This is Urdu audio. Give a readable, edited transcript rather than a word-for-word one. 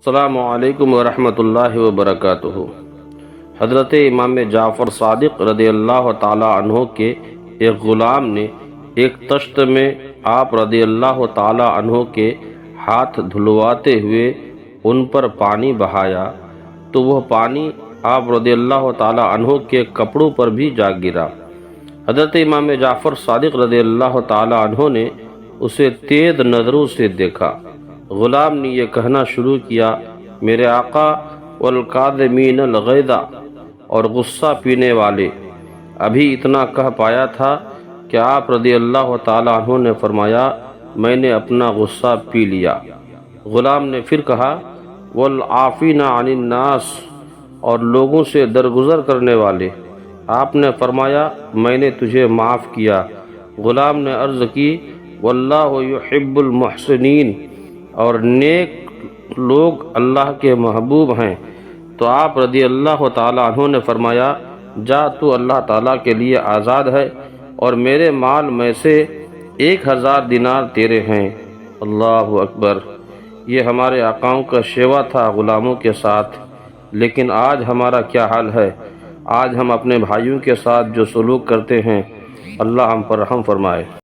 السلام علیکم ورحمۃ اللہ وبرکاتہ۔ حضرت امام جعفر صادق رضی اللہ تعالیٰ عنہ کے ایک غلام نے ایک تشت میں آپ رضی اللہ تعالیٰ عنہ کے ہاتھ دھلواتے ہوئے ان پر پانی بہایا تو وہ پانی آپ رضی اللہ تعالیٰ عنہ کے کپڑوں پر بھی جا گرا۔ حضرت امام جعفر صادق رضی اللہ تعالیٰ عنہ نے اسے تیز نظروں سے دیکھا۔ غلام نے یہ کہنا شروع کیا، میرے آقا والکاظمین الغیظ، اور غصہ پینے والے۔ ابھی اتنا کہہ پایا تھا کہ آپ رضی اللہ تعالیٰ عنہ نے فرمایا، میں نے اپنا غصہ پی لیا۔ غلام نے پھر کہا، والعافین عن الناس، اور لوگوں سے درگزر کرنے والے۔ آپ نے فرمایا، میں نے تجھے معاف کیا۔ غلام نے عرض کی، واللہ یحب المحسنین، اور نیک لوگ اللہ کے محبوب ہیں۔ تو آپ رضی اللہ تعالیٰ عنہ نے فرمایا، جا تو اللہ تعالیٰ کے لیے آزاد ہے، اور میرے مال میں سے 1000 دینار تیرے ہیں۔ اللہ اکبر۔ یہ ہمارے آقاؤں کا شیوا تھا غلاموں کے ساتھ، لیکن آج ہمارا کیا حال ہے؟ آج ہم اپنے بھائیوں کے ساتھ جو سلوک کرتے ہیں، اللہ ہم پر رحم فرمائے۔